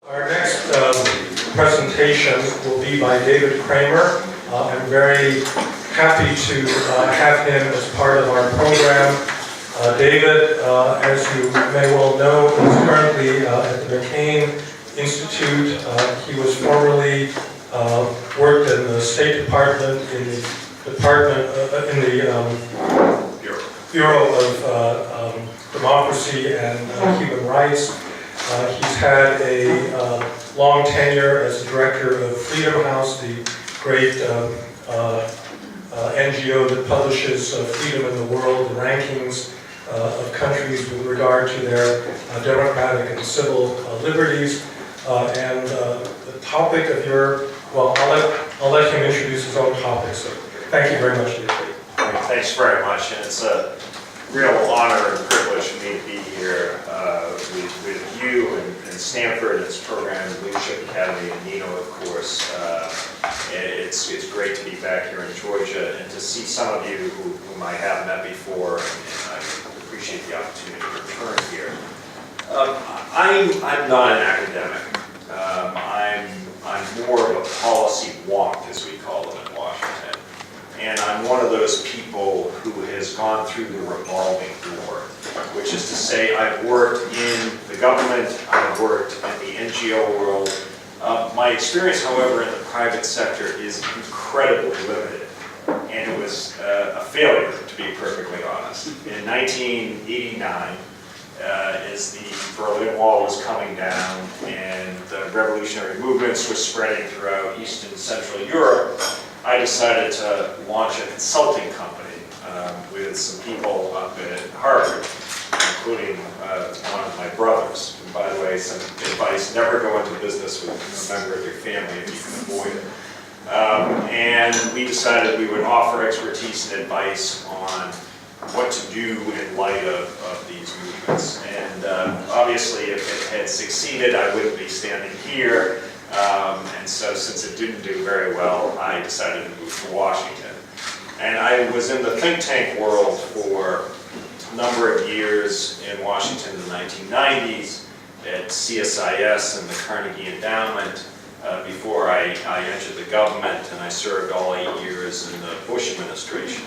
Our next presentation will be by David Kramer. I'm very happy to have him as part of our program. David, as you may well know, is currently at the McCain Institute. He was formerly worked in the State Department in the Bureau of Democracy and Human Rights. He's had a long tenure as director of Freedom House, the great NGO that publishes freedom in the world, the rankings of countries with regard to their democratic and civil liberties. And the topic of your, well, I'll let him introduce his own topic. So thank you very much, David. Thanks very much, and it's a real honor and privilege for me to be here with you and Stanford, its program, Leadership Academy, and Nino, of course. It's great to be back here in Georgia and to see some of you whom I have met before, and I appreciate the opportunity to return here. I'm not an academic. I'm more of a policy wonk, as we call it in Washington. And I'm one of those people who has gone through the revolving door, which is to say I've worked in the government, I've worked in the NGO world. My experience, however, in the private sector is incredibly limited, and it was a failure, to be perfectly honest. In 1989, as the Berlin Wall was coming down and the revolutionary movements were spreading throughout Eastern and Central Europe, I decided to launch a consulting company with some people up at Harvard, including one of my brothers. And by the way, some advice: never go into business with a member of your family if you can avoid it. And we decided we would offer expertise and advice on what to do in light of these movements. And obviously, if it had succeeded, I wouldn't be standing here. And so since it didn't do very well, I decided to move to Washington. And I was in the think tank world for a number of years in Washington in the 1990s at CSIS and the Carnegie Endowment before I entered the government, and I served all 8 years in the Bush administration.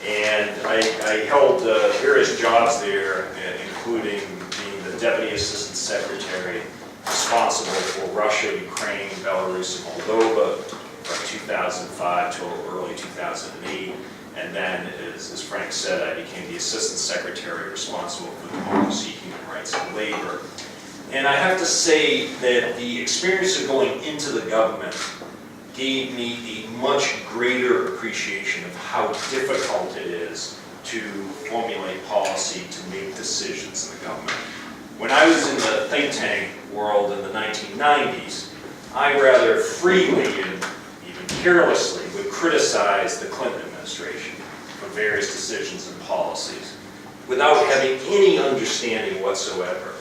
And I held various jobs there, including being the Deputy Assistant Secretary responsible for Russia, Ukraine, Belarus, and Moldova from 2005 till early 2008. And then, as Frank said, I became the Assistant Secretary responsible for democracy, human rights, and labor. And I have to say that the experience of going into the government gave me a much greater appreciation of how difficult it is to formulate policy, to make decisions in the government. When I was in the think tank world in the 1990s, I rather freely and even carelessly would criticize the Clinton administration for various decisions and policies without having any understanding whatsoever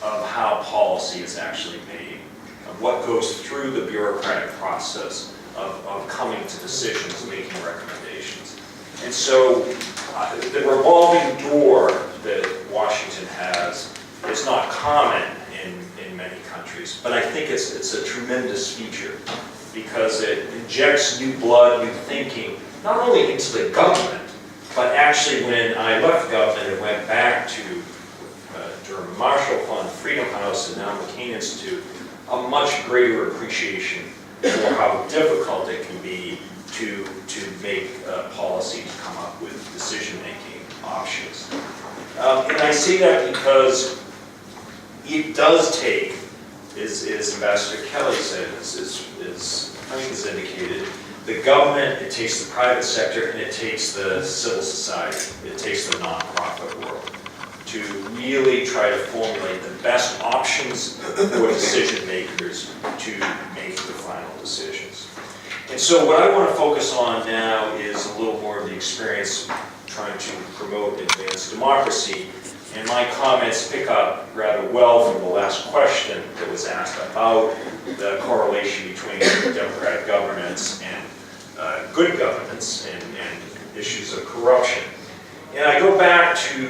of how policy is actually made, of what goes through the bureaucratic process of coming to decisions, making recommendations. And so the revolving door that Washington has is not common in many countries, but I think it's a tremendous feature because it injects new blood, new thinking, not only into the government, but actually when I left government and went back to during Marshall Fund, Freedom House, and now McCain Institute, a much greater appreciation for how difficult it can be to make policy to come up with decision-making options. And I say that because it does take, as Ambassador Kelly said, as Frank has indicated, the government, it takes the private sector, and it takes the civil society, it takes the nonprofit world to really try to formulate the best options for decision makers to make the final decisions. And so what I want to focus on now is a little more of the experience trying to promote advanced democracy. And my comments pick up rather well from the last question that was asked about the correlation between democratic governance and good governance and issues of corruption. And I go back to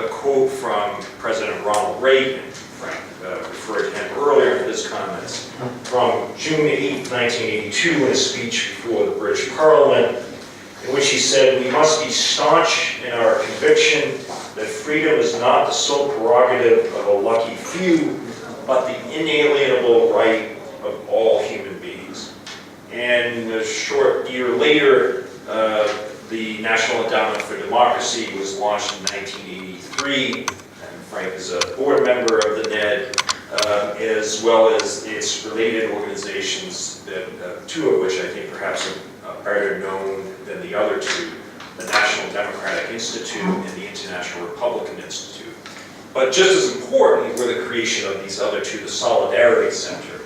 a quote from President Ronald Reagan. Frank referred to him earlier in his comments from June 8, 1982, in a speech before the British Parliament, in which he said, "We must be staunch in our conviction that freedom is not the sole prerogative of a lucky few, but the inalienable right of all human beings." And a short year later, the National Endowment for Democracy was launched in 1983, and Frank is a board member of the NED, as well as its related organizations, two of which I think perhaps are better known than the other two, the National Democratic Institute and the International Republican Institute. But just as important were the creation of these other two, the Solidarity Center,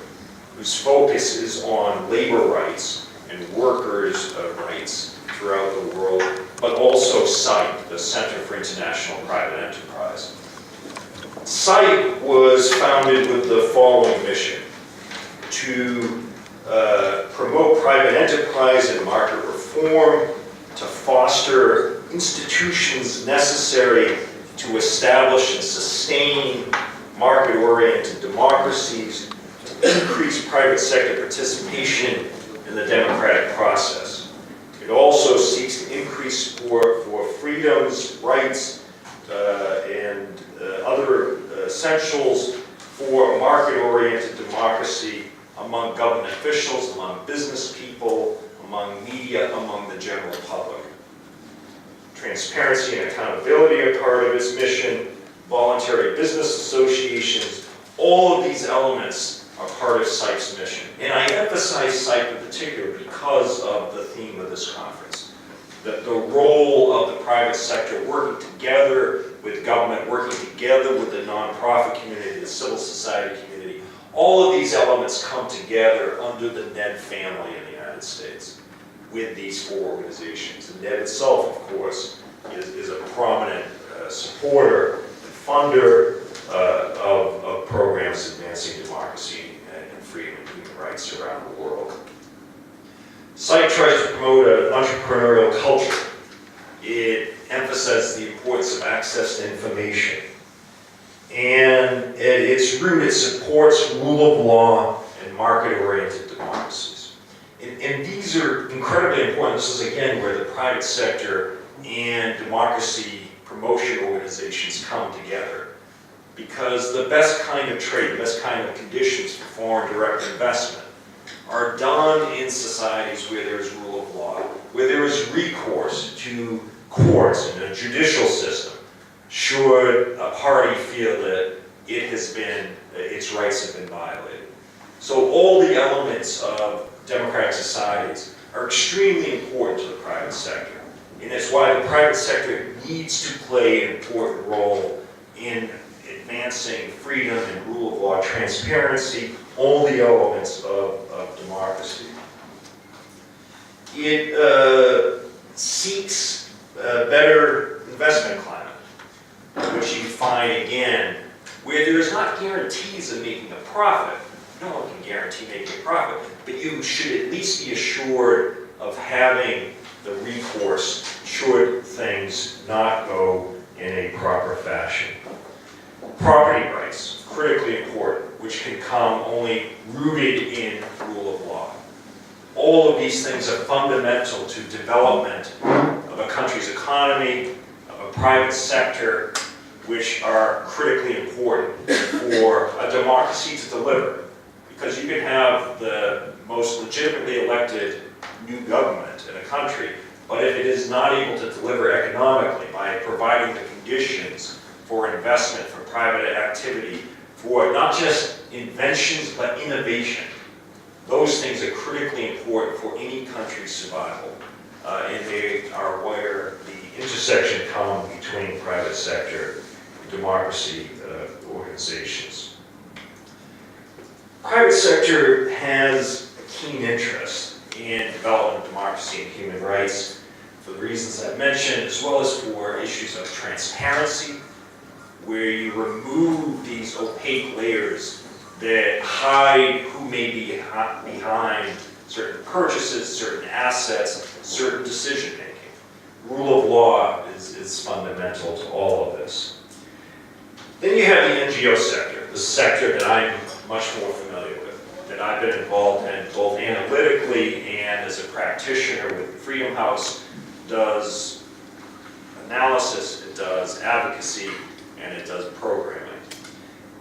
whose focus is on labor rights and workers' rights throughout the world, but also CITE, the Center for International Private Enterprise. CITE was founded with the following mission: to promote private enterprise and market reform, to foster institutions necessary to establish and sustain market-oriented democracies, to increase private sector participation in the democratic process. It also seeks to increase support for freedoms, rights, and other essentials for market-oriented democracy among government officials, among business people, among media, among the general public. Transparency and accountability are part of its mission. Voluntary business associations, all of these elements are part of CITE's mission. And I emphasize CITE in particular because of the theme of this conference. The role of the private sector working together with government, working together with the nonprofit community, the civil society community. All of these elements come together under the NED family in the United States with these four organizations. The NED itself, of course, is a prominent supporter and funder of programs advancing democracy and freedom and human rights around the world. CITE tries to promote an entrepreneurial culture. It emphasizes the importance of access to information. And at its root, it supports rule of law and market-oriented democracies. And these are incredibly important. This is, again, where the private sector and democracy promotion organizations come together. Because the best kind of trade, the best kind of conditions for foreign direct investment are done in societies where there is rule of law, where there is recourse to courts and a judicial system, should a party feel that its rights have been violated. So all the elements of democratic societies are extremely important to the private sector. And that's why the private sector needs to play an important role in advancing freedom and rule of law, transparency, all the elements of democracy. It seeks a better investment climate, which you find again, where there is not guarantees of making a profit. No one can guarantee making a profit, but you should at least be assured of having the recourse should things not go in a proper fashion. Property rights, critically important, which can come only rooted in rule of law. All of these things are fundamental to development of a country's economy, of a private sector, which are critically important for a democracy to deliver. Because you can have the most legitimately elected new government in a country, but if it is not able to deliver economically by providing the conditions for investment, for private activity, for not just inventions, but innovation, those things are critically important for any country's survival. And they are where the intersection comes between private sector and democracy organizations. Private sector has a keen interest in development of democracy and human rights for the reasons I've mentioned, as well as for issues of transparency, where you remove these opaque layers that hide who may be behind certain purchases, certain assets, certain decision-making. Rule of law is fundamental to all of this. Then you have the NGO sector, the sector that I'm much more familiar with, that I've been involved in both analytically and as a practitioner with Freedom House, does analysis, it does advocacy, and it does programming.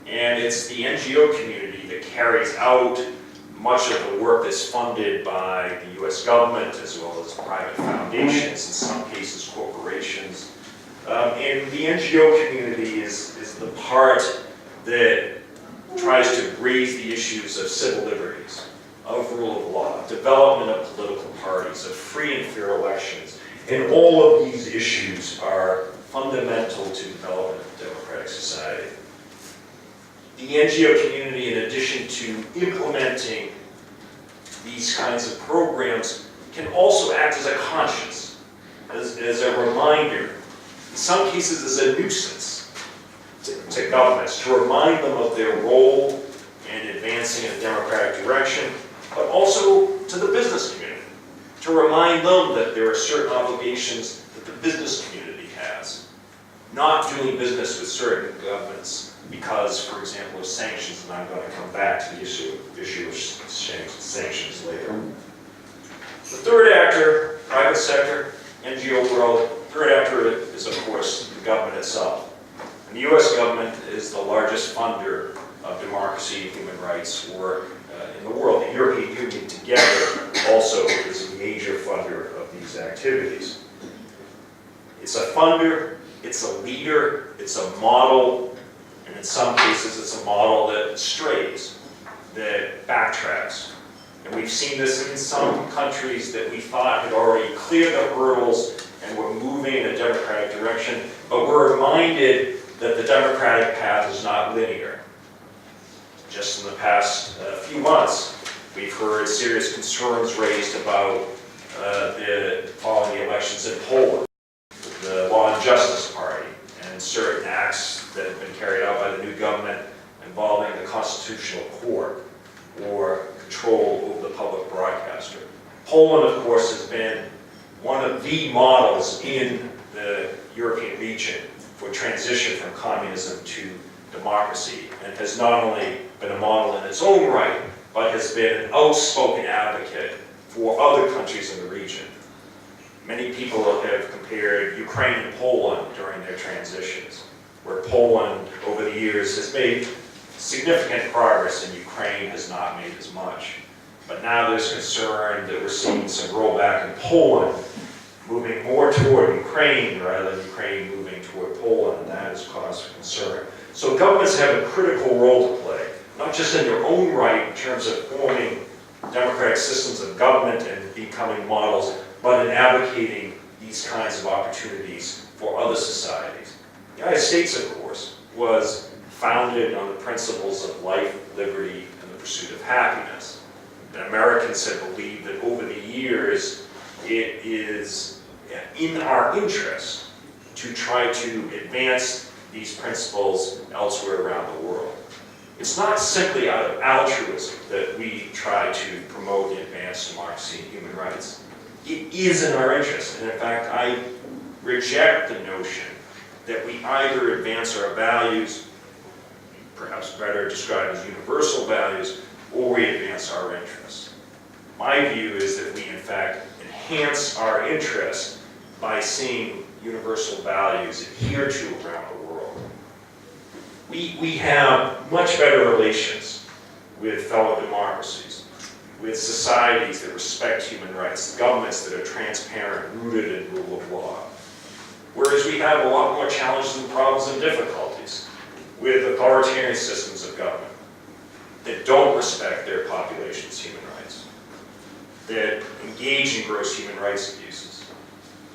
And it's the NGO community that carries out much of the work that's funded by the US government as well as private foundations, in some cases corporations. And the NGO community is the part that tries to raise the issues of civil liberties, of rule of law, development of political parties, of free and fair elections. And all of these issues are fundamental to development of democratic society. The NGO community, in addition to implementing these kinds of programs, can also act as a conscience, as a reminder, in some cases as a nuisance to governments, to remind them of their role in advancing in a democratic direction, but also to the business community, to remind them that there are certain obligations that the business community has. Not doing business with certain governments because, for example, of sanctions, and I'm going to come back to the issue of sanctions later. The third actor, private sector, NGO world, third actor is, of course, the government itself. And the US government is the largest funder of democracy and human rights work in the world. The European Union together also is a major funder of these activities. It's a funder, it's a leader, it's a model, and in some cases it's a model that strays, that backtracks. And we've seen this in some countries that we thought had already cleared the hurdles and were moving in a democratic direction, but we're reminded that the democratic path is not linear. Just in the past few months, we've heard serious concerns raised about following the elections in Poland, the Law and Justice Party, and certain acts that have been carried out by the new government involving the Constitutional Court or control over the public broadcaster. Poland, of course, has been one of the models in the European region for transition from communism to democracy, and has not only been a model in its own right, but has been an outspoken advocate for other countries in the region. Many people have compared Ukraine and Poland during their transitions, where Poland, over the years, has made significant progress and Ukraine has not made as much. But now there's concern that we're seeing some rollback in Poland, moving more toward Ukraine rather than Ukraine moving toward Poland, and that has caused concern. So governments have a critical role to play, not just in their own right in terms of forming democratic systems of government and becoming models, but in advocating these kinds of opportunities for other societies. The United States, of course, was founded on the principles of life, liberty, and the pursuit of happiness. And Americans have believed that over the years, it is in our interest to try to advance these principles elsewhere around the world. It's not simply out of altruism that we try to promote and advance democracy and human rights. It is in our interest, and in fact, I reject the notion that we either advance our values, perhaps better described as universal values, or we advance our interests. My view is that we, in fact, enhance our interests by seeing universal values adhered to around the world. We have much better relations with fellow democracies, with societies that respect human rights, governments that are transparent, rooted in rule of law. Whereas we have a lot more challenges and problems and difficulties with authoritarian systems of government that don't respect their population's human rights, that engage in gross human rights abuses,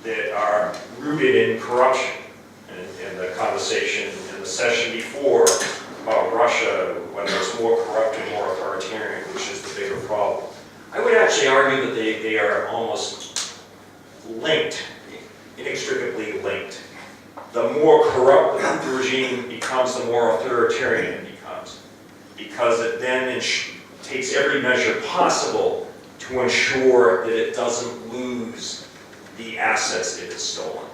that are rooted in corruption. And the conversation in the session before about Russia, whether it's more corrupt or more authoritarian, which is the bigger problem. I would actually argue that they are almost linked, inextricably linked. The more corrupt the regime becomes, the more authoritarian it becomes, because it then takes every measure possible to ensure that it doesn't lose the assets it has stolen.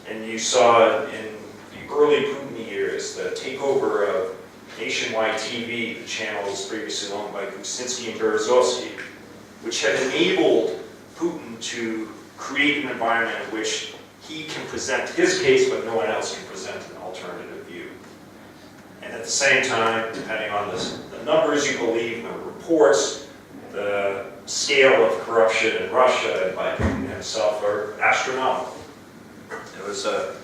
And you saw in the early Putin years the takeover of nationwide TV, the channel was previously owned by Kuczynski and Berezovsky, which had enabled Putin to create an environment in which he can present his case, but no one else can present an alternative view. And at the same time, depending on the numbers you believe, the reports, the scale of corruption in Russia and by Putin himself are astronomical. There was a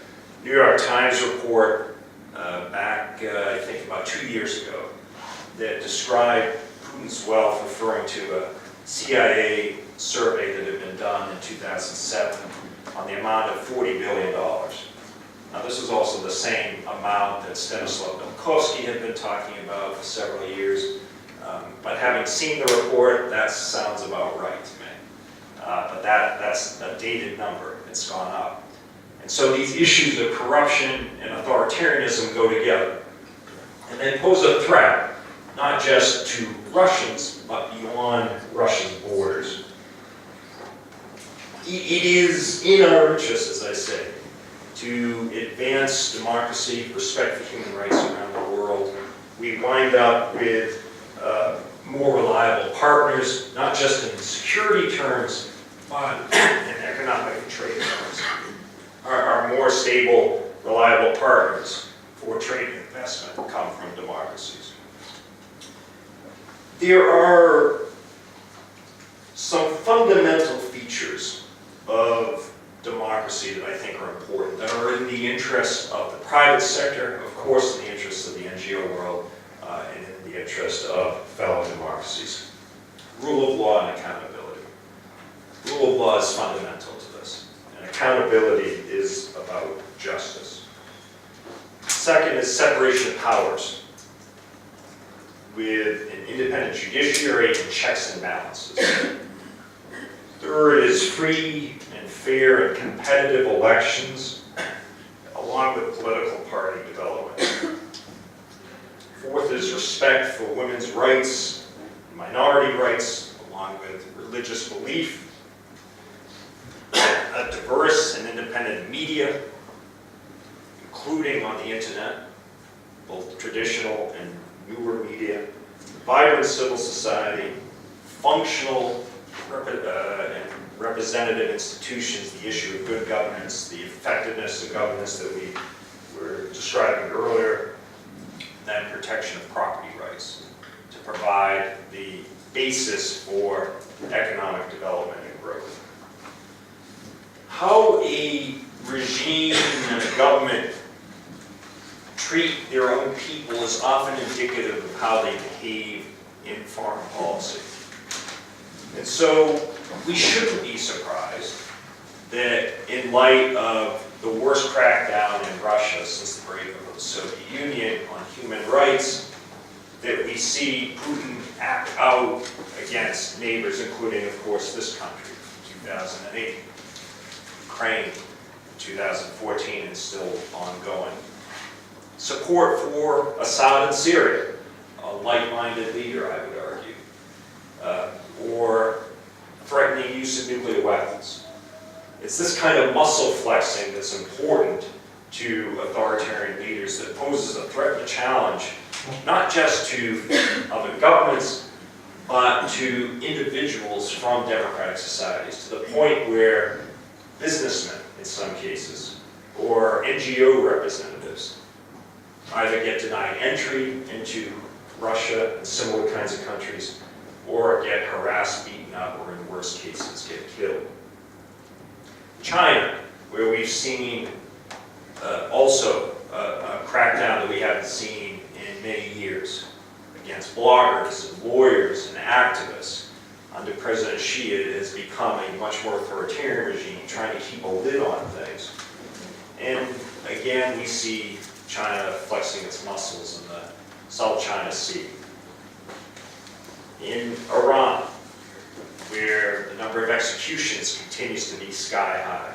New York Times report back, I think about 2 years ago, that described Putin's wealth, referring to a CIA survey that had been done in 2007 on the amount of $40 billion. Now, this was also the same amount that Stanislav Milkovsky had been talking about for several years. But having seen the report, that sounds about right to me. But that's a dated number. It's gone up. And so these issues of corruption and authoritarianism go together. And they pose a threat, not just to Russians, but beyond Russia's borders. It is in our interest, as I say, to advance democracy, respect for human rights around the world. We wind up with more reliable partners, not just in security terms, but in economic and trade terms. Our more stable, reliable partners for trade and investment come from democracies. There are some fundamental features of democracy that I think are important, that are in the interest of the private sector, of course in the interest of the NGO world, and in the interest of fellow democracies. Rule of law and accountability. Rule of law is fundamental to this, and accountability is about justice. Second is separation of powers, with an independent judiciary and checks and balances. Third is free and fair and competitive elections, along with political party development. Fourth is respect for women's rights, minority rights, along with religious belief. A diverse and independent media, including on the internet, both traditional and newer media. Vibrant civil society, functional and representative institutions, the issue of good governance, the effectiveness of governance that we were describing earlier, then protection of property rights to provide the basis for economic development and growth. How a regime and a government treat their own people is often indicative of how they behave in foreign policy. And so we shouldn't be surprised that in light of the worst crackdown in Russia since the breakup of the Soviet Union on human rights, that we see Putin act out against neighbors, including, of course, this country in 2008, Ukraine in 2014, and still ongoing. Support for Assad in Syria, a like-minded leader, I would argue, or threatening use of nuclear weapons. It's this kind of muscle flexing that's important to authoritarian leaders that poses a threat and a challenge, not just to other governments, but to individuals from democratic societies, to the point where businessmen, in some cases, or NGO representatives either get denied entry into Russia and similar kinds of countries, or get harassed, beaten up, or in worst cases, get killed. China, where we've seen also a crackdown that we haven't seen in many years against bloggers and lawyers and activists. Under President Xi, it has become a much more authoritarian regime, trying to keep a lid on things. And again, we see China flexing its muscles in the South China Sea. In Iran, where the number of executions continues to be sky high.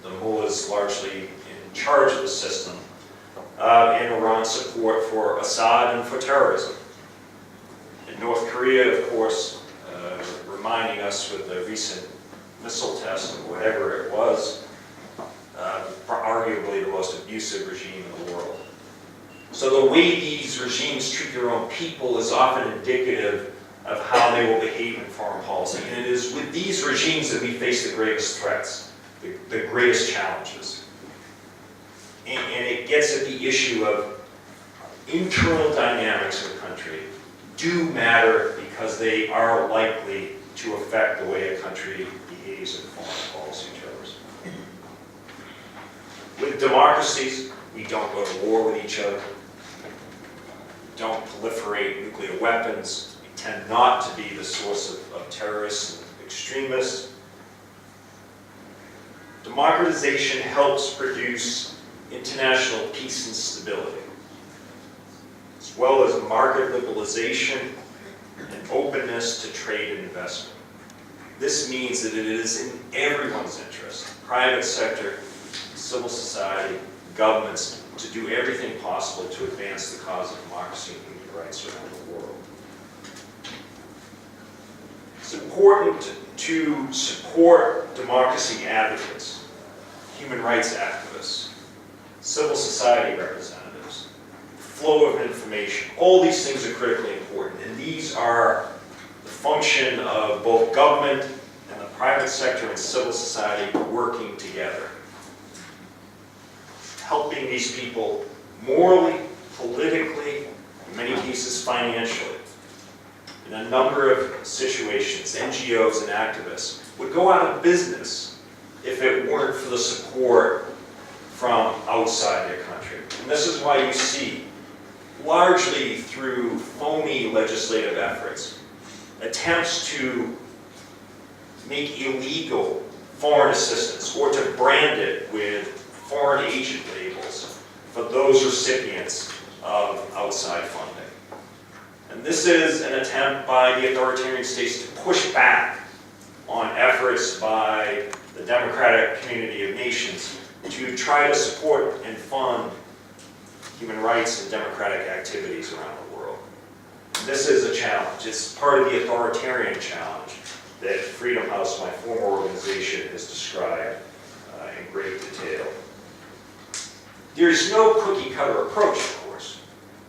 The mullahs largely in charge of the system. In Iran, support for Assad and for terrorism. In North Korea, of course, reminding us with the recent missile test of whatever it was, arguably the most abusive regime in the world. So the way these regimes treat their own people is often indicative of how they will behave in foreign policy. And it is with these regimes that we face the greatest threats, the greatest challenges. And it gets at the issue of internal dynamics of the country do matter because they are likely to affect the way a country behaves in foreign policy terms. With democracies, we don't go to war with each other, don't proliferate nuclear weapons, we tend not to be the source of terrorists and extremists. Democratization helps produce international peace and stability, as well as market liberalization and openness to trade and investment. This means that it is in everyone's interest, private sector, civil society, governments, to do everything possible to advance the cause of democracy and human rights around the world. It's important to support democracy advocates, human rights activists, civil society representatives, flow of information. All these things are critically important, and these are the function of both government and the private sector and civil society working together, helping these people morally, politically, in many cases financially. In a number of situations, NGOs and activists would go out of business if it weren't for the support from outside their country. And this is why you see, largely through phony legislative efforts, attempts to make illegal foreign assistance or to brand it with foreign agent labels for those recipients of outside funding. And this is an attempt by the authoritarian states to push back on efforts by the democratic community of nations to try to support and fund human rights and democratic activities around the world. This is a challenge. It's part of the authoritarian challenge that Freedom House, my former organization, has described in great detail. There's no cookie-cutter approach, of course,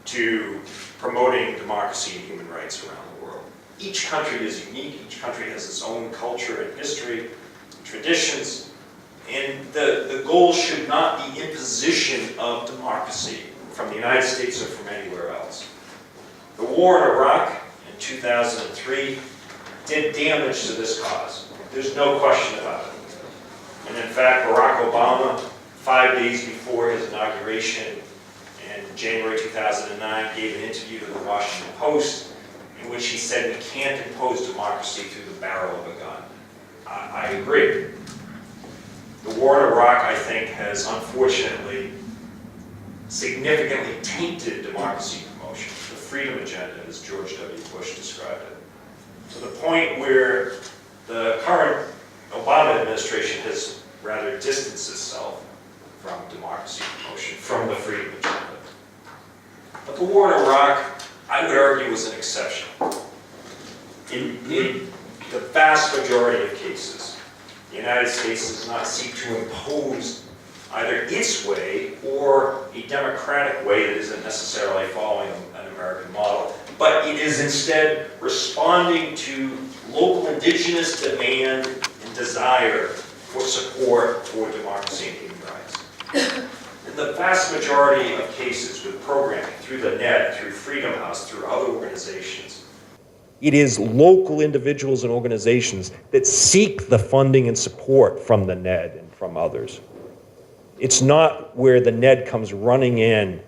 to promoting democracy and human rights around the world. Each country is unique. Each country has its own culture and history, traditions, and the goal should not be imposition of democracy from the United States or from anywhere else. The war in Iraq in 2003 did damage to this cause. There's no question about it. And in fact, Barack Obama, 5 days before his inauguration in January 2009, gave an interview to the Washington Post in which he said we can't impose democracy through the barrel of a gun. I agree. The war in Iraq, I think, has unfortunately significantly tainted democracy promotion, the freedom agenda, as George W. Bush described it, to the point where the current Obama administration has rather distanced itself from democracy promotion, from the freedom agenda. But the war in Iraq, I would argue, was an exception. In the vast majority of cases, the United States does not seek to impose either its way or a democratic way that isn't necessarily following an American model, but it is instead responding to local indigenous demand and desire for support for democracy and human rights. In the vast majority of cases with programming, through the net, through Freedom House, through other organizations, it is local individuals and organizations that seek the funding and support from the NED and from others. It's not where the NED comes running in,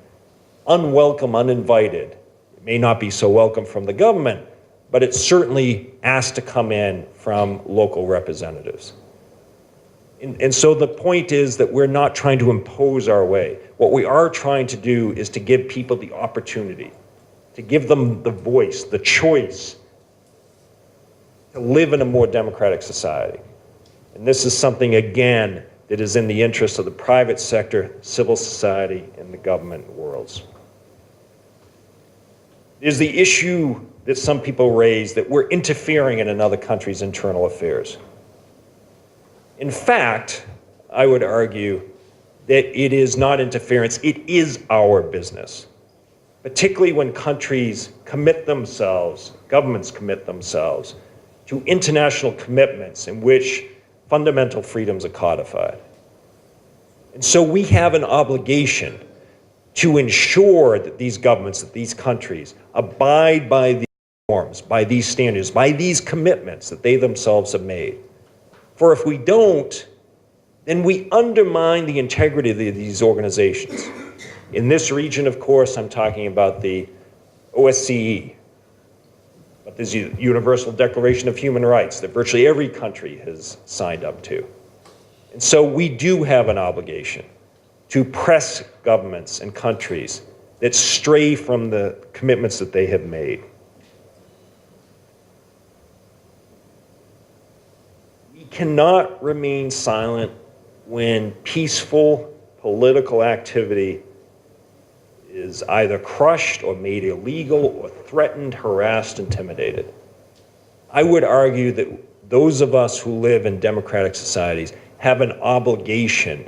unwelcome, uninvited. It may not be so welcome from the government, but it's certainly asked to come in from local representatives. And so the point is that we're not trying to impose our way. What we are trying to do is to give people the opportunity, to give them the voice, the choice, to live in a more democratic society. And this is something, again, that is in the interest of the private sector, civil society, and the government worlds. There's the issue that some people raise that we're interfering in another country's internal affairs. In fact, I would argue that it is not interference, it is our business. particularly when countries commit themselves, governments commit themselves to international commitments in which fundamental freedoms are codified. And so we have an obligation to ensure that these governments, that these countries abide by these norms, by these standards, by these commitments that they themselves have made. For if we don't, then we undermine the integrity of these organizations. In this region, of course, I'm talking about the OSCE, but there's a Universal Declaration of Human Rights that virtually every country has signed up to. And so we do have an obligation to press governments and countries that stray from the commitments that they have made. We cannot remain silent when peaceful political activity is either crushed or made illegal or threatened, harassed, intimidated. I would argue that those of us who live in democratic societies have an obligation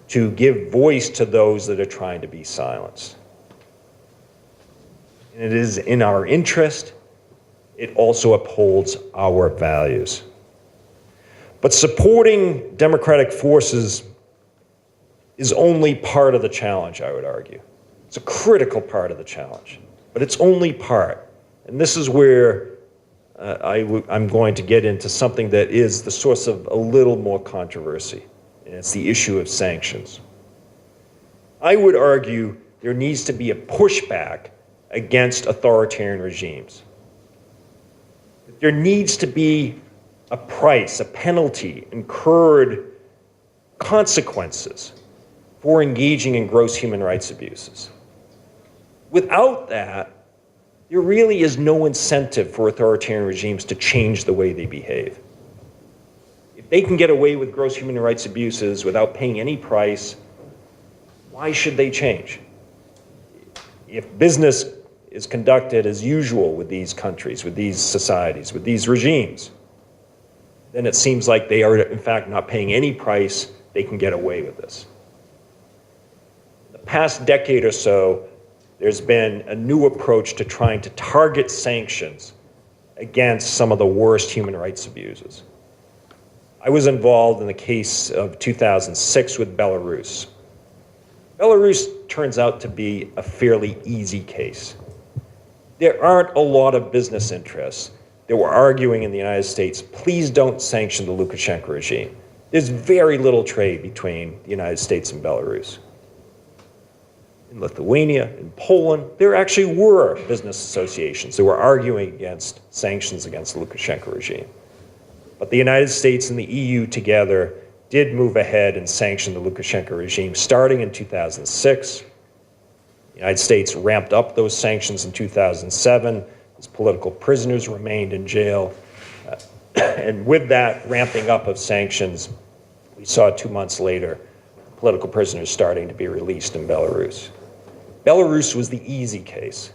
to give voice to those that are trying to be silenced. And it is in our interest. It also upholds our values. But supporting democratic forces is only part of the challenge, I would argue. It's a critical part of the challenge, but it's only part. And this is where I'm going to get into something that is the source of a little more controversy, and it's the issue of sanctions. I would argue there needs to be a pushback against authoritarian regimes. There needs to be a price, a penalty, incurred consequences for engaging in gross human rights abuses. Without that, there really is no incentive for authoritarian regimes to change the way they behave. If they can get away with gross human rights abuses without paying any price, why should they change? If business is conducted as usual with these countries, with these societies, with these regimes, then it seems like they are, in fact, not paying any price. They can get away with this. In the past decade or so, there's been a new approach to trying to target sanctions against some of the worst human rights abuses. I was involved in the case of 2006 with Belarus. Belarus turns out to be a fairly easy case. There aren't a lot of business interests that were arguing in the United States, please don't sanction the Lukashenko regime. There's very little trade between the United States and Belarus. In Lithuania, in Poland, there actually were business associations that were arguing against sanctions against the Lukashenko regime. But the United States and the EU together did move ahead and sanction the Lukashenko regime starting in 2006. The United States ramped up those sanctions in 2007 as political prisoners remained in jail. And with that ramping up of sanctions, we saw 2 months later political prisoners starting to be released in Belarus. Belarus was the easy case.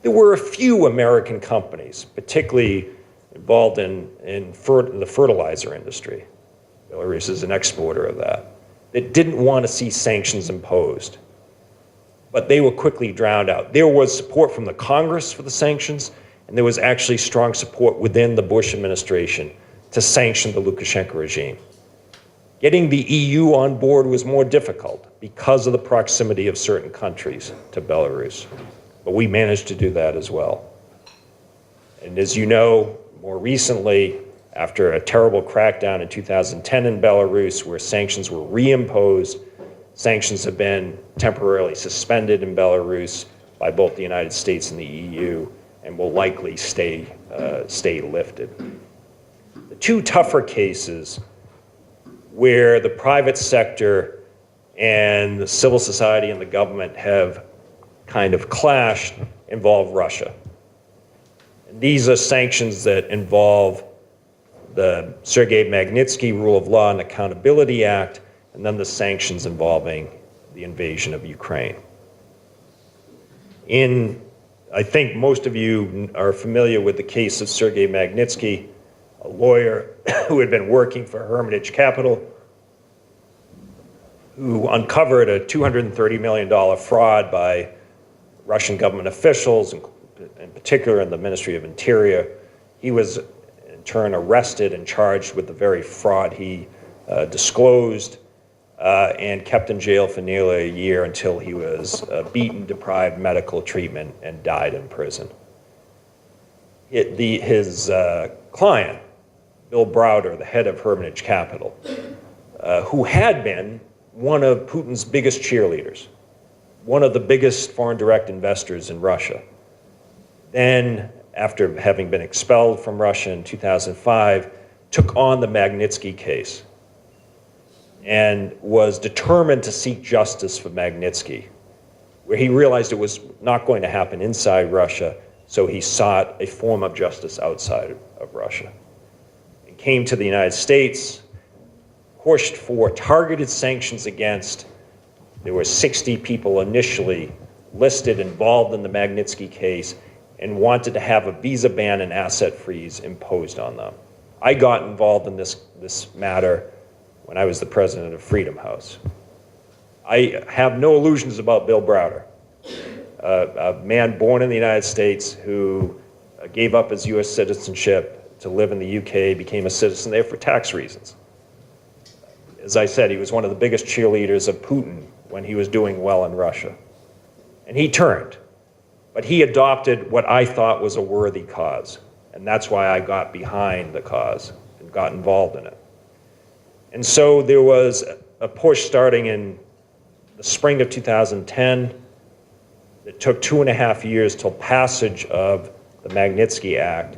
There were a few American companies, particularly involved in the fertilizer industry. Belarus is an exporter of that didn't want to see sanctions imposed. But they were quickly drowned out. There was support from the Congress for the sanctions, and there was actually strong support within the Bush administration to sanction the Lukashenko regime. Getting the EU on board was more difficult because of the proximity of certain countries to Belarus. But we managed to do that as well. And as you know, more recently, after a terrible crackdown in 2010 in Belarus, where sanctions were reimposed, sanctions have been temporarily suspended in Belarus by both the United States and the EU, and will likely stay lifted. The two tougher cases where the private sector and the civil society and the government have kind of clashed involve Russia. And these are sanctions that involve the Sergei Magnitsky Rule of Law and Accountability Act, and then the sanctions involving the invasion of Ukraine. I think most of you are familiar with the case of Sergei Magnitsky, a lawyer who had been working for Hermitage Capital, who uncovered a $230 million fraud by Russian government officials, in particular in the Ministry of Interior. He was in turn arrested and charged with the very fraud he disclosed, and kept in jail for nearly a year until he was beaten, deprived medical treatment, and died in prison. His client, Bill Browder, the head of Hermitage Capital, who had been one of Putin's biggest cheerleaders, one of the biggest foreign direct investors in Russia. Then, after having been expelled from Russia in 2005, took on the Magnitsky case and was determined to seek justice for Magnitsky, where he realized it was not going to happen inside Russia, so he sought a form of justice outside of Russia. He came to the United States, pushed for targeted sanctions against. There were 60 people initially listed involved in the Magnitsky case and wanted to have a visa ban and asset freeze imposed on them. I got involved in this matter when I was the president of Freedom House. I have no illusions about Bill Browder, a man born in the United States who gave up his U.S. citizenship to live in the UK, became a citizen there for tax reasons. As I said, he was one of the biggest cheerleaders of Putin when he was doing well in Russia. And he turned, but he adopted what I thought was a worthy cause. And that's why I got behind the cause and got involved in it. And so there was a push starting in the spring of 2010 that took 2.5 years till passage of the Magnitsky Act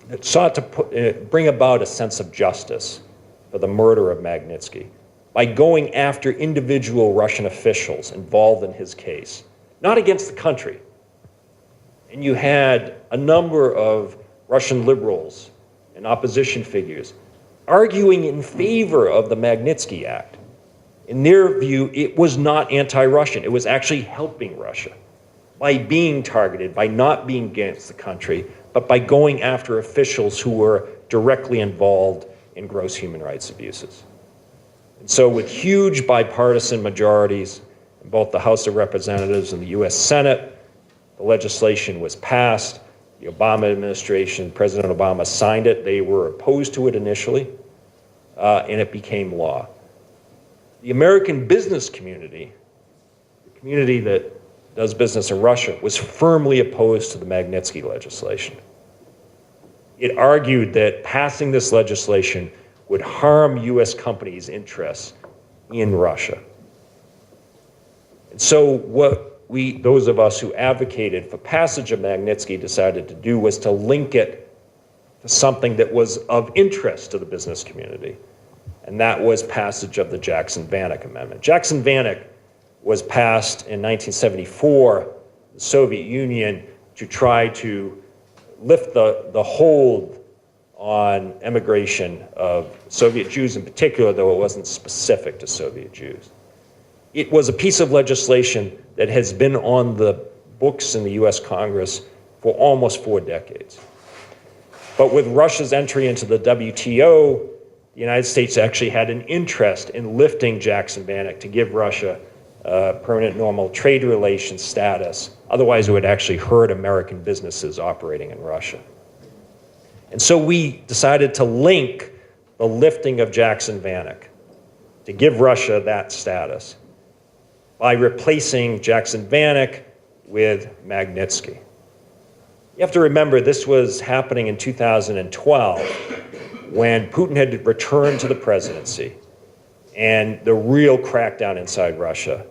that sought to bring about a sense of justice for the murder of Magnitsky by going after individual Russian officials involved in his case, not against the country. And you had a number of Russian liberals and opposition figures arguing in favor of the Magnitsky Act. In their view, it was not anti-Russian. It was actually helping Russia by being targeted, by not being against the country, but by going after officials who were directly involved in gross human rights abuses. And so with huge bipartisan majorities in both the House of Representatives and the US Senate, the legislation was passed. The Obama administration, President Obama signed it. They were opposed to it initially, and it became law. The American business community, the community that does business in Russia, was firmly opposed to the Magnitsky legislation. It argued that passing this legislation would harm US companies' interests in Russia. And so what those of us who advocated for passage of Magnitsky decided to do was to link it to something that was of interest to the business community. And that was passage of the Jackson-Vanik Amendment. Jackson-Vanik was passed in 1974, the Soviet Union, to try to lift the hold on immigration of Soviet Jews in particular, though it wasn't specific to Soviet Jews. It was a piece of legislation that has been on the books in the US Congress for almost 4 decades. But with Russia's entry into the WTO, the United States actually had an interest in lifting Jackson-Vanik to give Russia permanent normal trade relations status. Otherwise, it would actually hurt American businesses operating in Russia. And so we decided to link the lifting of Jackson-Vanik to give Russia that status by replacing Jackson-Vanik with Magnitsky. You have to remember this was happening in 2012 when Putin had returned to the presidency and the real crackdown inside Russia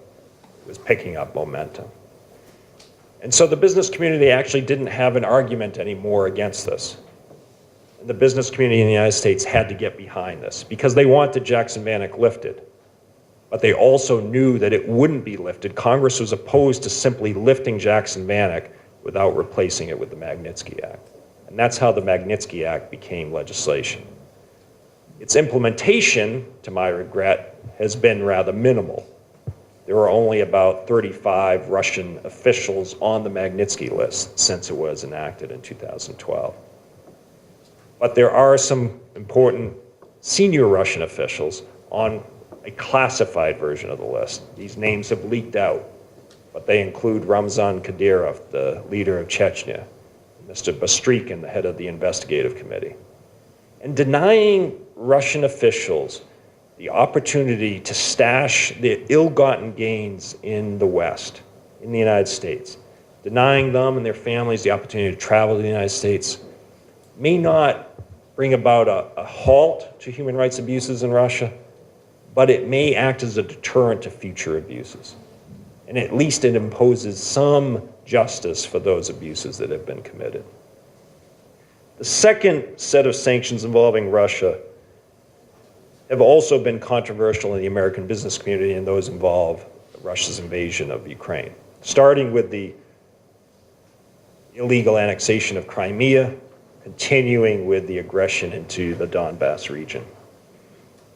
was picking up momentum. And so the business community actually didn't have an argument anymore against this. And the business community in the United States had to get behind this because they wanted Jackson-Vanik lifted. But they also knew that it wouldn't be lifted. Congress was opposed to simply lifting Jackson-Vanik without replacing it with the Magnitsky Act. And that's how the Magnitsky Act became legislation. Its implementation, to my regret, has been rather minimal. There are only about 35 Russian officials on the Magnitsky list since it was enacted in 2012. But there are some important senior Russian officials on a classified version of the list. These names have leaked out, but they include Ramzan Kadyrov, the leader of Chechnya, Mr. Bastrykin, the head of the investigative committee, and denying Russian officials the opportunity to stash their ill-gotten gains in the West, in the United States, denying them and their families the opportunity to travel to the United States, may not bring about a halt to human rights abuses in Russia, but it may act as a deterrent to future abuses. And at least it imposes some justice for those abuses that have been committed. The second set of sanctions involving Russia have also been controversial in the American business community, and those involve Russia's invasion of Ukraine, starting with the illegal annexation of Crimea, continuing with the aggression into the Donbass region.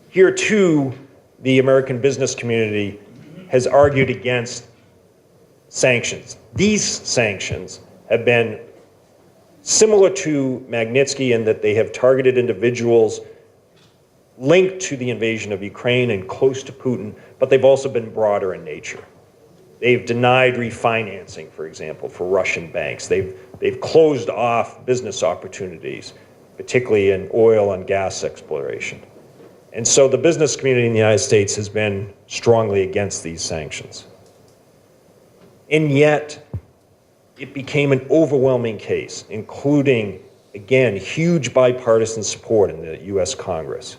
Here too, the American business community has argued against sanctions. These sanctions have been similar to Magnitsky in that they have targeted individuals linked to the invasion of Ukraine and close to Putin, but they've also been broader in nature. They've denied refinancing, for example, for Russian banks. They've closed off business opportunities, particularly in oil and gas exploration. And so the business community in the United States has been strongly against these sanctions. And yet, it became an overwhelming case, including, again, huge bipartisan support in the US Congress,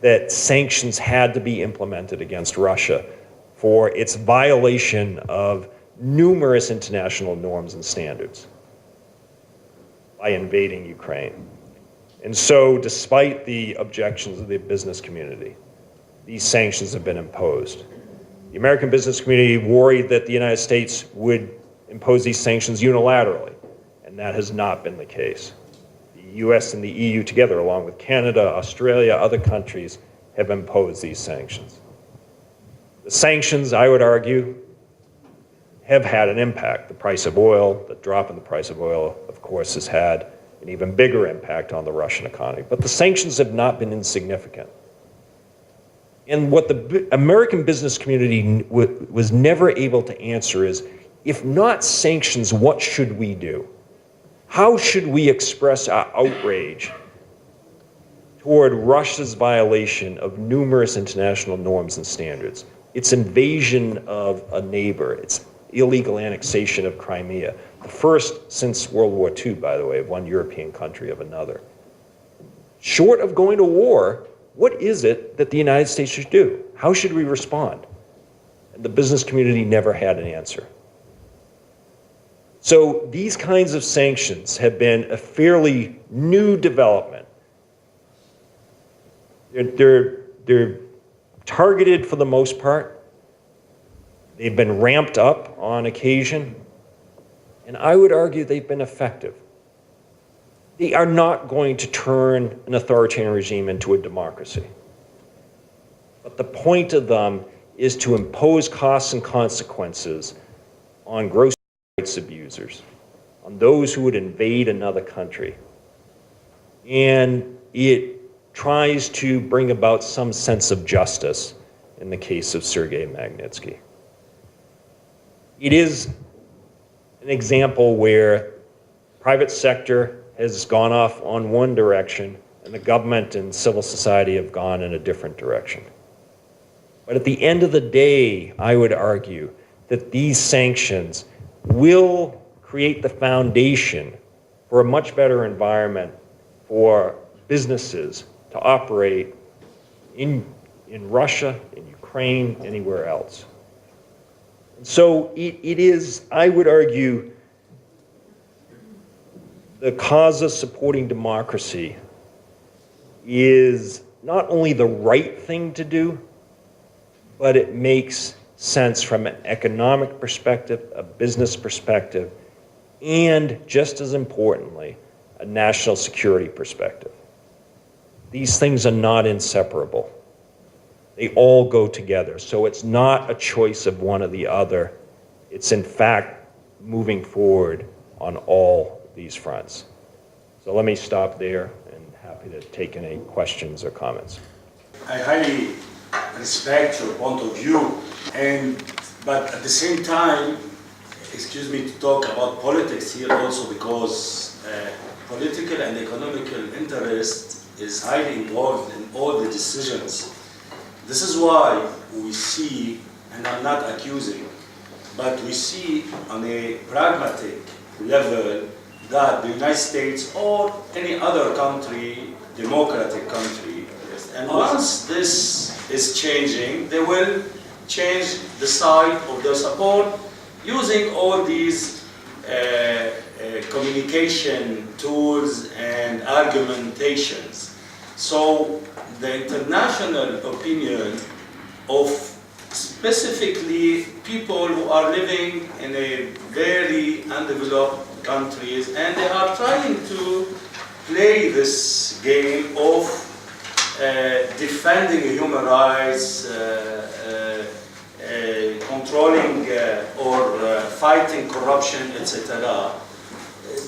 that sanctions had to be implemented against Russia for its violation of numerous international norms and standards by invading Ukraine. And so, despite the objections of the business community, these sanctions have been imposed. The American business community worried that the United States would impose these sanctions unilaterally, and that has not been the case. The US and the EU together, along with Canada, Australia, other countries, have imposed these sanctions. The sanctions, I would argue, have had an impact. The price of oil, the drop in the price of oil, of course, has had an even bigger impact on the Russian economy. But the sanctions have not been insignificant. And what the American business community was never able to answer is, if not sanctions, what should we do? How should we express our outrage toward Russia's violation of numerous international norms and standards? Its invasion of a neighbor, its illegal annexation of Crimea, the first since World War II, by the way, of one European country of another. Short of going to war, what is it that the United States should do? How should we respond? And the business community never had an answer. So these kinds of sanctions have been a fairly new development. They're targeted for the most part. They've been ramped up on occasion. And I would argue they've been effective. They are not going to turn an authoritarian regime into a democracy. But the point of them is to impose costs and consequences on gross rights abusers, on those who would invade another country. And it tries to bring about some sense of justice in the case of Sergei Magnitsky. It is an example where private sector has gone off on one direction and the government and civil society have gone in a different direction. But at the end of the day, I would argue that these sanctions will create the foundation for a much better environment for businesses to operate in Russia, in Ukraine, anywhere else. And so it is, I would argue, the cause of supporting democracy is not only the right thing to do, but it makes sense from an economic perspective, a business perspective, and just as importantly, a national security perspective. These things are not inseparable. They all go together. So it's not a choice of one or the other. It's in fact moving forward on all these fronts. So let me stop there and happy to take any questions or comments. I highly respect your point of view, and But at the same time, excuse me to talk about politics here also, because political and economical interest is highly involved in all the decisions. This is why we see, and I'm not accusing, but we see on a pragmatic level that the United States or any other country, democratic country, and once this is changing, they will change the side of their support using all these communication tools and argumentations. So the international opinion of specifically people who are living in a very undeveloped countries, and they are trying to play this game of defending human rights, controlling or fighting corruption, etc.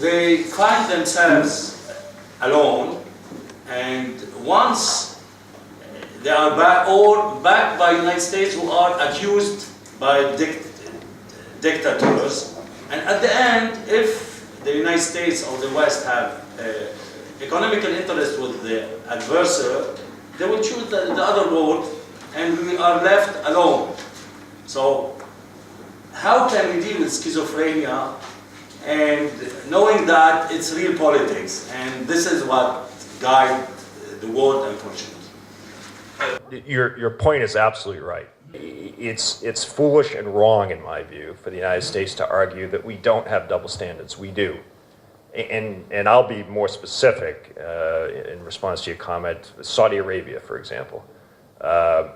They find themselves alone, and once they are backed by the United States, who are accused by dictators, and at the end, if the United States or the West have economical interest with the adversary, they will choose the other road, and we are left alone. So how can we deal with schizophrenia and knowing that it's real politics, and this is what guides the world, unfortunately. Your point is absolutely right. It's foolish and wrong, in my view, for the United States to argue that we don't have double standards. We do. And I'll be more specific in response to your comment. Saudi Arabia, for example,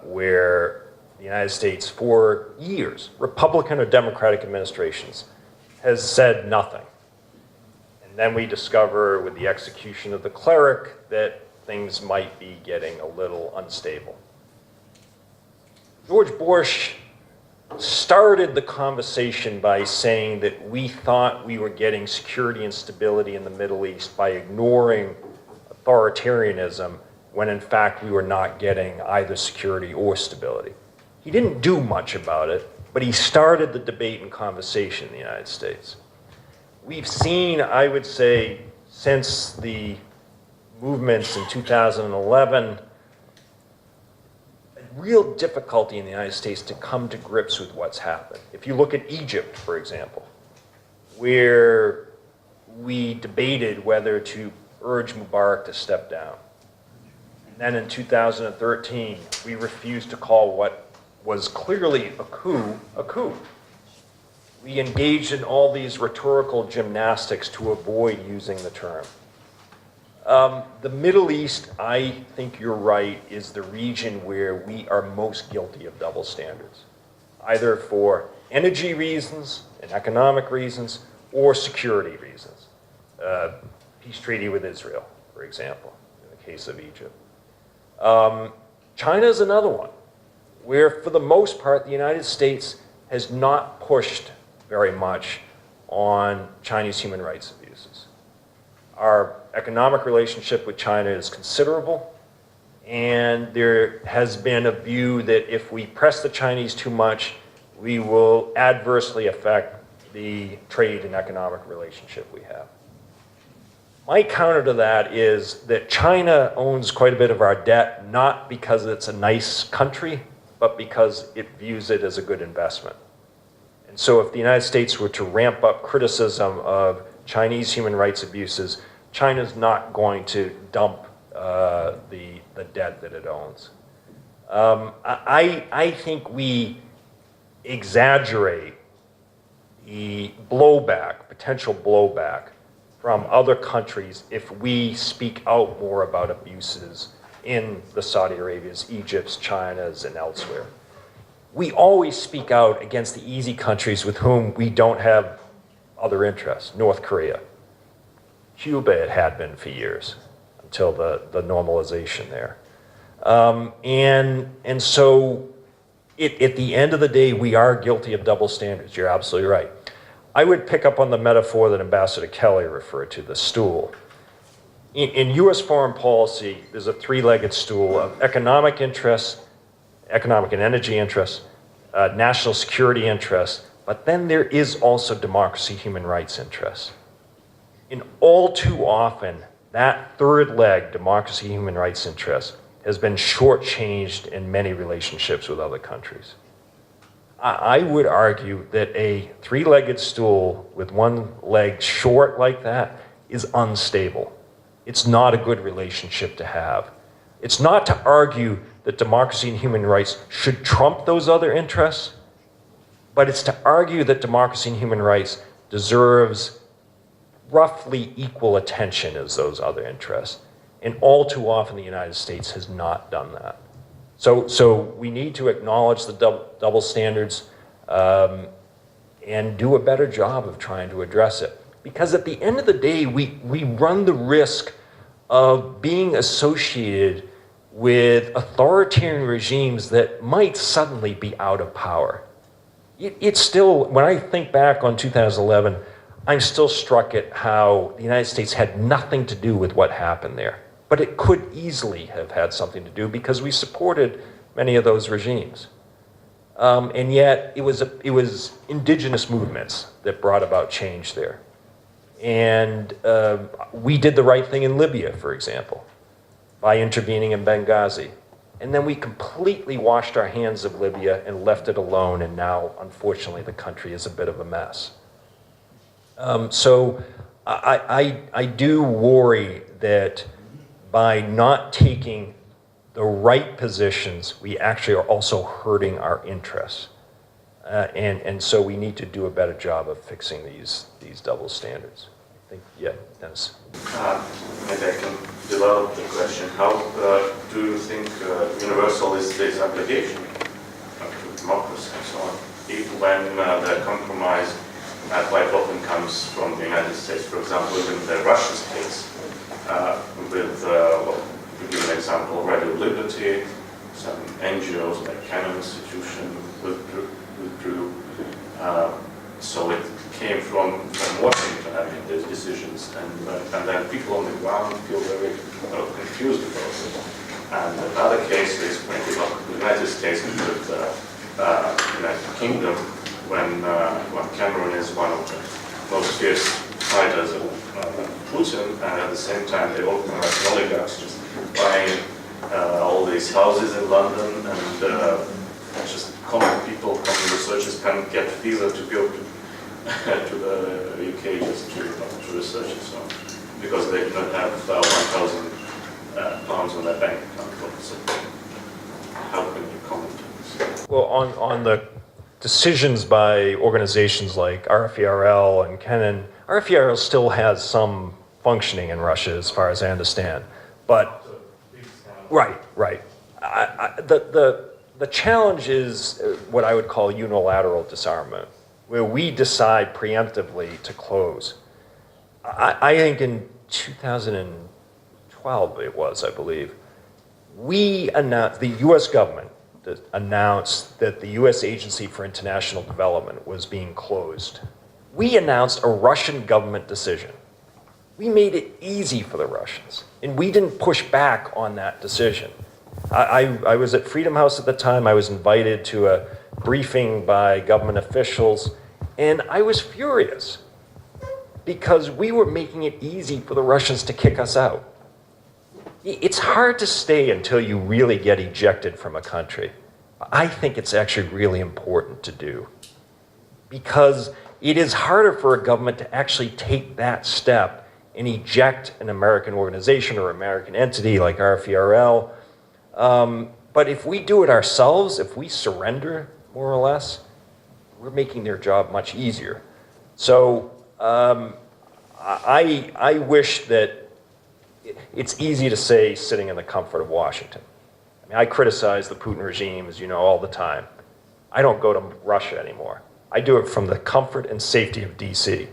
where the United States, for years, Republican or Democratic administrations, has said nothing. And then we discover with the execution of the cleric that things might be getting a little unstable. George Bush started the conversation by saying that we thought we were getting security and stability in the Middle East by ignoring authoritarianism, when in fact we were not getting either security or stability. He didn't do much about it, but he started the debate and conversation in the United States. We've seen, I would say, since the movements in 2011, real difficulty in the United States to come to grips with what's happened. If you look at Egypt, for example, where we debated whether to urge Mubarak to step down. And then in 2013, we refused to call what was clearly a coup, a coup. We engaged in all these rhetorical gymnastics to avoid using the term. The Middle East, I think you're right, is the region where we are most guilty of double standards, either for energy reasons and economic reasons or security reasons. Peace treaty with Israel, for example, in the case of Egypt. China is another one, where for the most part, the United States has not pushed very much on Chinese human rights abuses. Our economic relationship with China is considerable, and there has been a view that if we press the Chinese too much, we will adversely affect the trade and economic relationship we have. My counter to that is that China owns quite a bit of our debt, not because it's a nice country, but because it views it as a good investment. And so if the United States were to ramp up criticism of Chinese human rights abuses, China's not going to dump the debt that it owns. I think we exaggerate the blowback, potential blowback from other countries if we speak out more about abuses in the Saudi Arabias, Egypt's, China's, and elsewhere. We always speak out against the easy countries with whom we don't have other interests. North Korea. Cuba, it had been for years, until the normalization there. And so at the end of the day, we are guilty of double standards. You're absolutely right. I would pick up on the metaphor that Ambassador Kelly referred to, the stool. In US foreign policy, there's a three-legged stool of economic interests, economic and energy interests, national security interests, but then there is also democracy, human rights interests. And all too often, that third leg, democracy, human rights interests, has been shortchanged in many relationships with other countries. I would argue that a three-legged stool with one leg short like that is unstable. It's not a good relationship to have. It's not to argue that democracy and human rights should trump those other interests, but it's to argue that democracy and human rights deserves roughly equal attention as those other interests. And all too often the United States has not done that. So we need to acknowledge the double standards and do a better job of trying to address it. Because at the end of the day, we run the risk of being associated with authoritarian regimes that might suddenly be out of power. It's still, when I think back on 2011, I'm still struck at how the United States had nothing to do with what happened there. But it could easily have had something to do because we supported many of those regimes. And yet it was indigenous movements that brought about change there. And we did the right thing in Libya, for example, by intervening in Benghazi. And then we completely washed our hands of Libya and left it alone, and now, unfortunately, the country is a bit of a mess. So I do worry that by not taking the right positions, we actually are also hurting our interests. And so we need to do a better job of fixing these double standards. I think, yeah, Dennis. Maybe I can develop the question. How do you think universal is this obligation to democracy and so on, if when the compromise quite often comes from the United States, for example, even the Russia's case, with, to give an example, Radio Liberty, some NGOs like Canon Institution withdrew. So it came from Washington, I mean, these decisions, and then people on the ground feel very confused about it. And another case is when the United States with the United Kingdom, when Cameron is one of the most fierce fighters of Putin, and at the same time they open Russian oligarchs just buying all these houses in London, and just common people, common researchers can't get visa to go to the UK just to research and so on, because they do not have 1,000 pounds on their bank account. So how can you comment on this? Well, on the decisions by organizations like RFERL and Canon, RFERL still has some functioning in Russia, as far as I understand. But right. The challenge is what I would call unilateral disarmament, where we decide preemptively to close. I think in 2012 it was, I believe, we announced, the U.S. government announced that the U.S. Agency for International Development was being closed. We announced a Russian government decision. We made it easy for the Russians, and we didn't push back on that decision. I was at Freedom House at the time. I was invited to a briefing by government officials, and I was furious because we were making it easy for the Russians to kick us out. It's hard to stay until you really get ejected from a country. I think it's actually really important to do, because it is harder for a government to actually take that step and eject an American organization or American entity like RFERL. But if we do it ourselves, if we surrender, more or less, we're making their job much easier. So I wish that it's easy to say sitting in the comfort of Washington. I mean, I criticize the Putin regime, as you know, all the time. I don't go to Russia anymore. I do it from the comfort and safety of DC.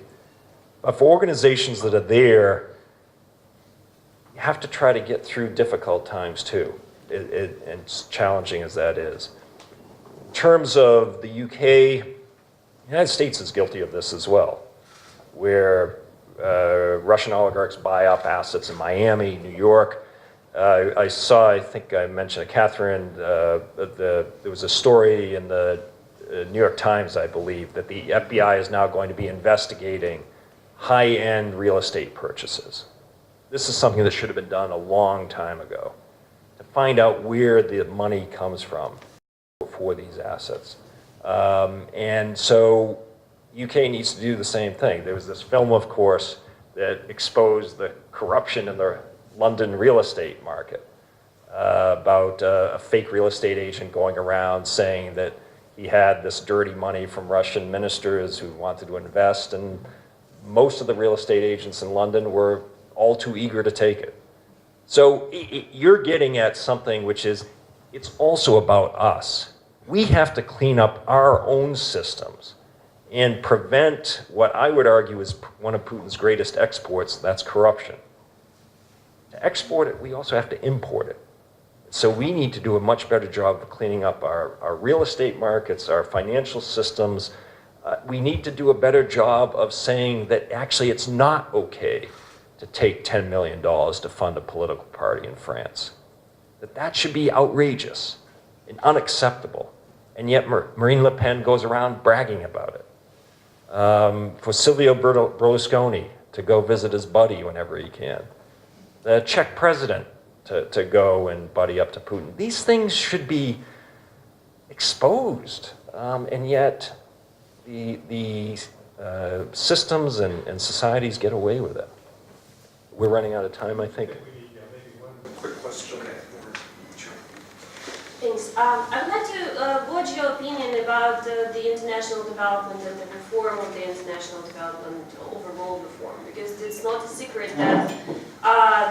But for organizations that are there, you have to try to get through difficult times too, and challenging as that is. In terms of the UK, the United States is guilty of this as well, where Russian oligarchs buy up assets in Miami, New York. I think I mentioned to Catherine, there was a story in the New York Times, I believe, that the FBI is now going to be investigating high-end real estate purchases. This is something that should have been done a long time ago, to find out where the money comes from for these assets. And so UK needs to do the same thing. There was this film, of course, that exposed the corruption in the London real estate market, about a fake real estate agent going around saying that he had this dirty money from Russian ministers who wanted to invest, and most of the real estate agents in London were all too eager to take it. So you're getting at something which is, it's also about us. We have to clean up our own systems and prevent what I would argue is one of Putin's greatest exports, that's corruption. To export it, we also have to import it. So we need to do a much better job of cleaning up our real estate markets, our financial systems. We need to do a better job of saying that actually it's not okay to take $10 million to fund a political party in France. That should be outrageous and unacceptable. And yet Marine Le Pen goes around bragging about it. For Silvio Berlusconi to go visit his buddy whenever he can. The Czech president to go and buddy up to Putin. These things should be exposed, and yet the systems and societies get away with it. We're running out of time, I think. Maybe one quick question. Thanks. I would like to gauge your opinion about the international development and the reform of the international development, overall reform, because it's not a secret that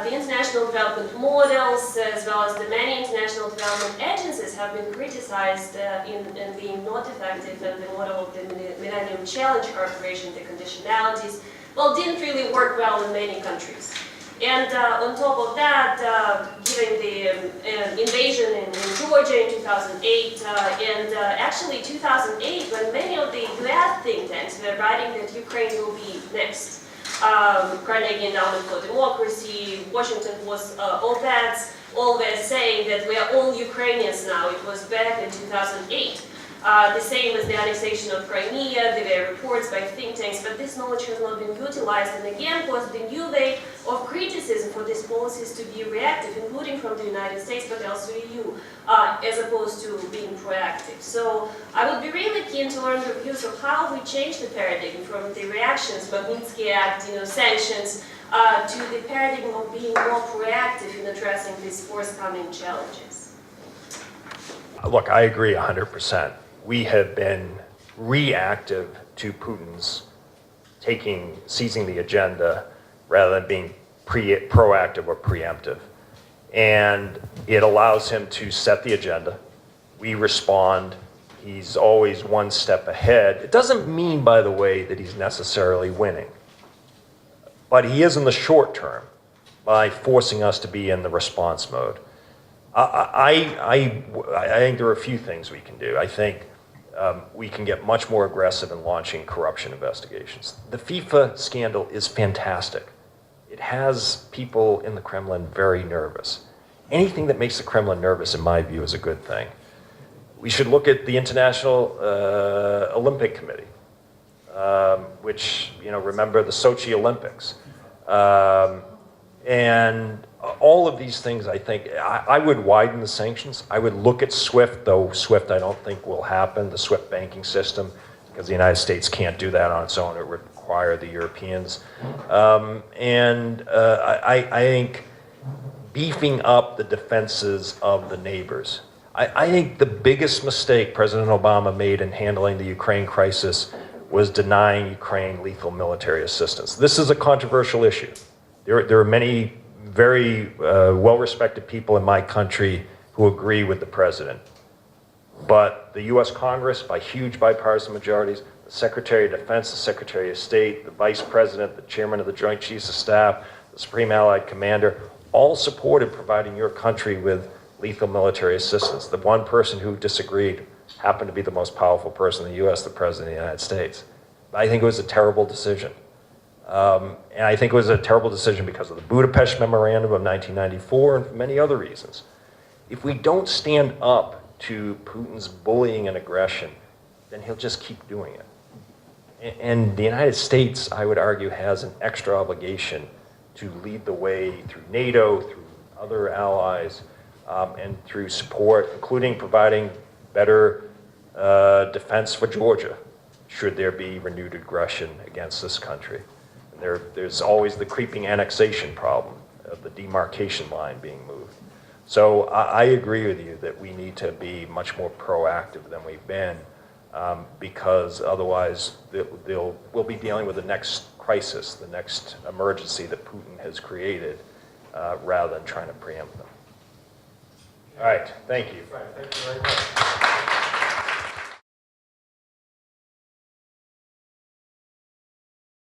the international development models, as well as the many international development agencies, have been criticized in being not effective, and the model of the Millennium Challenge Corporation, the conditionalities, well, didn't really work well in many countries. And on top of that, given the invasion in Georgia in 2008, and actually 2008, when many of the US think tanks were writing that Ukraine will be next. Carnegie Endowment for Democracy, Washington Post, op-eds, all were saying that we are all Ukrainians now. It was back in 2008. The same as the annexation of Crimea, there were reports by think tanks, but this knowledge has not been utilized, and again caused the new wave of criticism for these policies to be reactive, including from the United States, but also EU, as opposed to being proactive. So I would be really keen to learn your views of how we change the paradigm from the reactions, Magnitsky Act, sanctions, to the paradigm of being more proactive in addressing these forthcoming challenges. Look, I agree 100%. We have been reactive to Putin's seizing the agenda rather than being proactive or preemptive. And it allows him to set the agenda. We respond. He's always one step ahead. It doesn't mean, by the way, that he's necessarily winning. But he is in the short term by forcing us to be in the response mode. I think there are a few things we can do. I think we can get much more aggressive in launching corruption investigations. The FIFA scandal is fantastic. It has people in the Kremlin very nervous. Anything that makes the Kremlin nervous, in my view, is a good thing. We should look at the International Olympic Committee, which, remember the Sochi Olympics. And all of these things, I think, I would widen the sanctions. I would look at SWIFT, though SWIFT I don't think will happen, the SWIFT banking system, because the United States can't do that on its own. It would require the Europeans. I think beefing up the defenses of the neighbors. I think the biggest mistake President Obama made in handling the Ukraine crisis was denying Ukraine lethal military assistance. This is a controversial issue. There are many very well-respected people in my country who agree with the president. But the US Congress, by huge bipartisan majorities, the Secretary of Defense, the Secretary of State, the Vice President, the Chairman of the Joint Chiefs of Staff, the Supreme Allied Commander, all supported providing your country with lethal military assistance. The one person who disagreed happened to be the most powerful person in the US, the President of the United States. I think it was a terrible decision. And I think it was a terrible decision because of the Budapest Memorandum of 1994 and for many other reasons. If we don't stand up to Putin's bullying and aggression, then he'll just keep doing it. And the United States, I would argue, has an extra obligation to lead the way through NATO, through other allies, and through support, including providing better defense for Georgia, should there be renewed aggression against this country. And there's always the creeping annexation problem of the demarcation line being moved. So I agree with you that we need to be much more proactive than we've been, because otherwise we'll be dealing with the next crisis, the next emergency that Putin has created, rather than trying to preempt them. All right, thank you. Right, thank you very much.